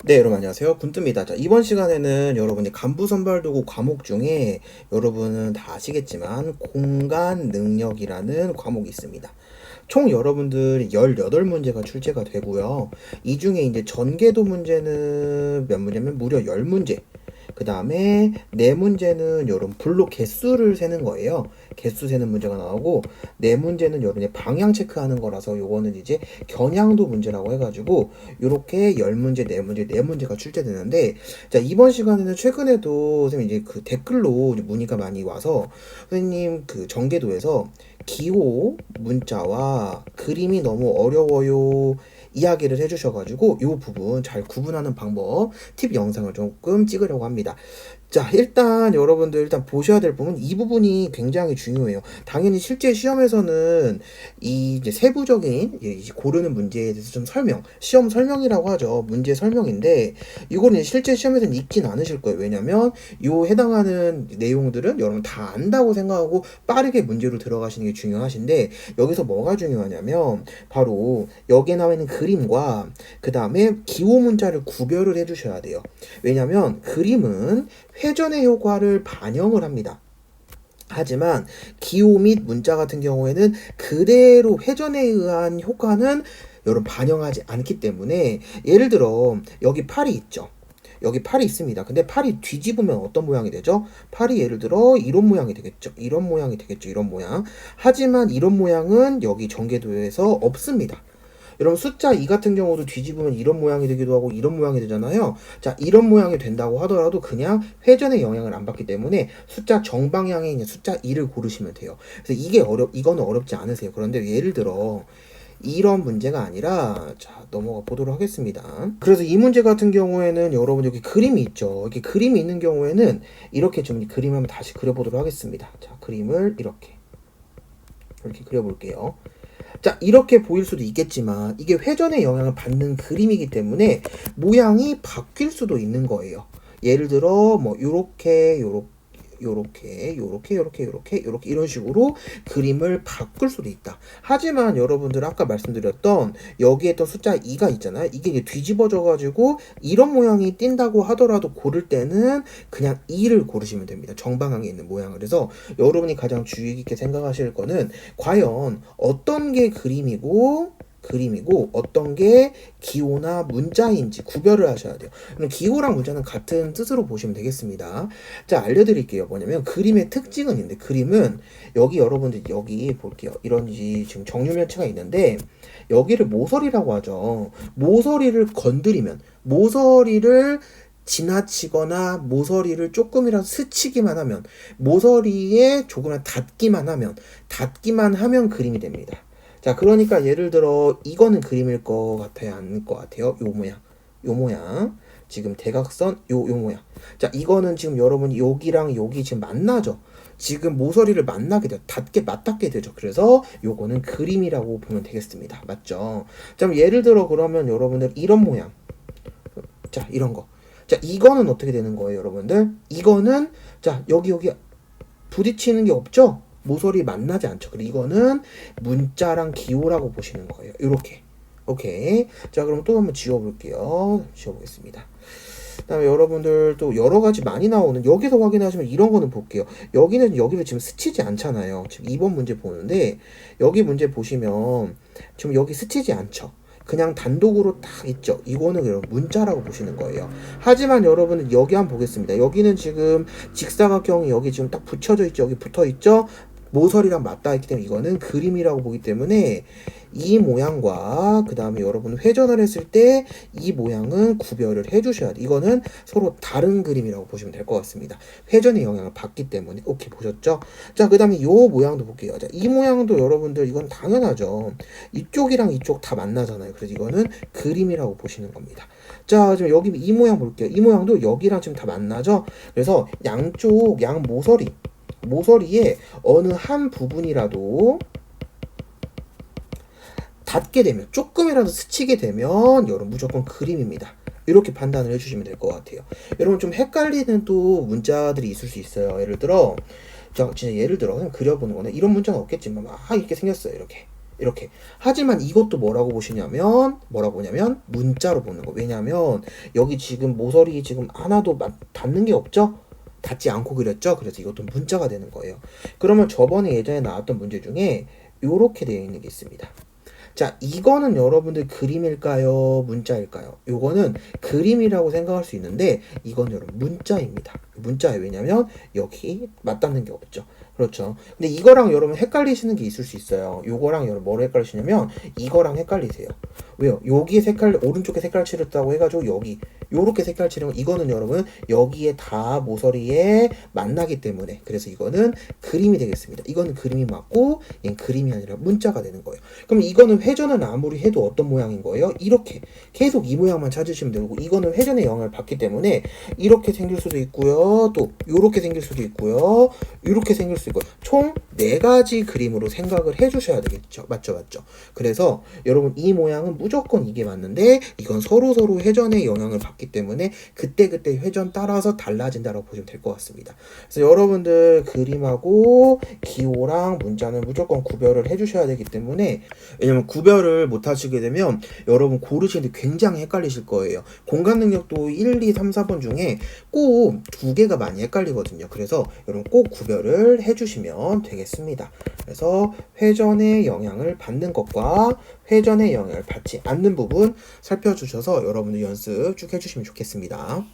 네, 여러분 안녕하세요. 군뜸입니다. 자, 이번 시간에는 여러분이 간부 선발도구 과목 중에 여러분은 다 아시겠지만 공간 능력이라는 과목이 있습니다. 총 여러분들 18문제가 출제가 되고요. 이 중에 이제 전개도 문제는 몇 문제면 무려 10문제. 그 다음에 네 문제는 여러분 블록 개수를 세는 거예요. 개수 세는 문제가 나오고 네 문제는 여러분이 방향 체크하는 거라서 요거는 이제 겨냥도 문제라고 해가지고 요렇게 10문제, 네 문제가 출제되는데 자 이번 시간에는 최근에도 선생님 이제 그 댓글로 문의가 많이 와서 선생님 그 전개도에서 기호 문자와 그림이 너무 어려워요 이야기를 해주셔가지고 이 부분 잘 구분하는 방법 팁 영상을 조금 찍으려고 합니다. 자, 일단 여러분들 일단 보셔야 될 부분 이 부분이 굉장히 중요해요. 당연히 실제 시험에서는 이 이제 세부적인 이제 고르는 문제에 대해서 좀 시험 설명이라고 하죠. 문제 설명인데 이거는 실제 시험에서는 읽진 않으실 거예요. 왜냐면 요 해당하는 내용들은 여러분 다 안다고 생각하고 빠르게 문제로 들어가시는 게 중요하신데 여기서 뭐가 중요하냐면 바로 여기에 나와 있는 그림과 그 다음에 기호 문자를 구별을 해주셔야 돼요. 왜냐면 그림은 회전의 효과를 반영을 합니다. 하지만 기호 및 문자 같은 경우에는 그대로 회전에 의한 효과는 여러분 반영하지 않기 때문에 예를 들어 여기 팔이 있죠. 여기 팔이 있습니다. 근데 팔이 뒤집으면 어떤 모양이 되죠? 팔이 예를 들어 이런 모양이 되겠죠. 이런 모양이 되겠죠. 이런 모양. 하지만 이런 모양은 여기 전개도에서 없습니다. 여러분 숫자 2 같은 경우도 뒤집으면 이런 모양이 되기도 하고 이런 모양이 되잖아요. 자, 이런 모양이 된다고 하더라도 그냥 회전의 영향을 안 받기 때문에 숫자 정방향에 있는 숫자 2를 고르시면 돼요. 그래서 이거는 어렵지 않으세요. 그런데 예를 들어 이런 문제가 아니라 자 넘어가 보도록 하겠습니다. 그래서 이 문제 같은 경우에는 여러분 여기 그림이 있죠. 여기 그림이 있는 경우에는 이렇게 좀 그림을 한번 다시 그려보도록 하겠습니다. 자, 그림을 이렇게 그려볼게요. 자, 이렇게 보일 수도 있겠지만 이게 회전의 영향을 받는 그림이기 때문에 모양이 바뀔 수도 있는 거예요. 예를 들어 뭐 요렇게 이런 식으로 그림을 바꿀 수도 있다. 하지만 여러분들 아까 말씀드렸던 여기에 있던 숫자 2가 있잖아요. 이게 이제 뒤집어져 가지고 이런 모양이 띈다고 하더라도 고를 때는 그냥 2를 고르시면 됩니다. 정방향에 있는 모양을. 그래서 여러분이 가장 주의 깊게 생각하실 거는 과연 어떤 게 그림이고 어떤 게 기호나 문자인지 구별을 하셔야 돼요. 그럼 기호랑 문자는 같은 뜻으로 보시면 되겠습니다. 자, 알려드릴게요. 뭐냐면 그림의 특징은 있는데 그림은 여기 여러분들 여기 볼게요. 이런 지금 정유면체가 있는데 여기를 모서리라고 하죠. 모서리를 건드리면 모서리를 지나치거나 모서리를 조금이라도 스치기만 하면 모서리에 조금만 닿기만 하면 그림이 됩니다. 자, 그러니까 예를 들어 이거는 그림일 것 같아요, 아닐 것 같아요? 요 모양. 지금 대각선 요 모양. 자, 이거는 지금 여러분 여기랑 여기 지금 만나죠. 지금 모서리를 만나게 돼요. 맞닿게 되죠. 그래서 요거는 그림이라고 보면 되겠습니다. 맞죠? 자, 예를 들어 그러면 여러분들 이런 모양. 자, 이런 거. 자, 이거는 어떻게 되는 거예요, 여러분들? 이거는 자, 여기 부딪히는 게 없죠? 모서리 만나지 않죠. 그리고 이거는 문자랑 기호라고 보시는 거예요. 이렇게. 오케이. 자, 그럼 또 한번 지워보겠습니다. 그다음에 여러분들 또 여러 가지 많이 나오는 여기서 확인하시면 이런 거는 볼게요. 여기를 지금 스치지 않잖아요. 지금 2번 문제 보는데 여기 문제 보시면 지금 여기 스치지 않죠. 그냥 단독으로 딱 있죠. 이거는 여러분 문자라고 보시는 거예요. 하지만 여러분은 여기 한번 보겠습니다. 여기는 지금 직사각형이 여기 지금 딱 붙여져 있죠. 여기 붙어 있죠. 모서리랑 맞닿아 있기 때문에 이거는 그림이라고 보기 때문에 이 모양과 그 다음에 여러분 회전을 했을 때 이 모양은 구별을 해주셔야 돼요. 이거는 서로 다른 그림이라고 보시면 될 것 같습니다. 회전의 영향을 받기 때문에. 오케이, 보셨죠? 자, 그 다음에 요 모양도 볼게요. 자, 이 모양도 여러분들 이건 당연하죠. 이쪽이랑 이쪽 다 만나잖아요. 그래서 이거는 그림이라고 보시는 겁니다. 자, 지금 여기 이 모양 볼게요. 이 모양도 여기랑 지금 다 만나죠? 그래서 양쪽 양 모서리에 어느 한 부분이라도 닿게 되면 조금이라도 스치게 되면 여러분 무조건 그림입니다. 이렇게 판단을 해주시면 될 것 같아요. 여러분 좀 헷갈리는 또 문자들이 있을 수 있어요. 예를 들어 그냥 그려보는 거는 이런 문자는 없겠지만 막 이렇게 생겼어요. 이렇게 이렇게. 하지만 이것도 뭐라고 보시냐면 문자로 보는 거. 왜냐면 여기 지금 모서리 지금 하나도 닿는 게 없죠? 닿지 않고 그렸죠? 그래서 이것도 문자가 되는 거예요. 그러면 저번에 예전에 나왔던 문제 중에 요렇게 되어 있는 게 있습니다. 자, 이거는 여러분들 그림일까요? 문자일까요? 요거는 그림이라고 생각할 수 있는데 이건 여러분 문자입니다. 문자예요. 왜냐면 여기 맞닿는 게 없죠. 그렇죠. 근데 이거랑 여러분 헷갈리시는 게 있을 수 있어요. 요거랑 여러분 뭐로 헷갈리시냐면 이거랑 헷갈리세요. 왜요? 여기에 색깔, 오른쪽에 색깔 칠했다고 해가지고 여기 요렇게 색깔 칠한 거, 이거는 여러분 여기에 다 모서리에 만나기 때문에, 그래서 이거는 그림이 되겠습니다. 이거는 그림이 맞고 얘는 그림이 아니라 문자가 되는 거예요. 그럼 이거는 회전을 아무리 해도 어떤 모양인 거예요? 이렇게 계속 이 모양만 찾으시면 되고, 이거는 회전의 영향을 받기 때문에 이렇게 생길 수도 있고요, 또 이렇게 생길 수도 있고요, 이렇게 생길 수 있고, 총 4가지 그림으로 생각을 해주셔야 되겠죠. 맞죠? 그래서 여러분 이 모양은 무조건 이게 맞는데 이건 서로 회전의 영향을 받기 때문에 그때그때 회전 따라서 달라진다고 보시면 될 것 같습니다. 그래서 여러분들 그림하고 기호랑 문자는 무조건 구별을 해주셔야 되기 때문에, 왜냐면 구별을 못 하시게 되면 여러분 고르시는데 굉장히 헷갈리실 거예요. 공간 능력도 1, 2, 3, 4번 중에 꼭 2개가 많이 헷갈리거든요. 그래서 여러분 꼭 구별을 해주시면 되겠습니다. 그래서 회전의 영향을 받는 것과 회전의 영향을 받지 않는 부분 살펴주셔서 여러분들 연습 쭉 해주시면 좋겠습니다.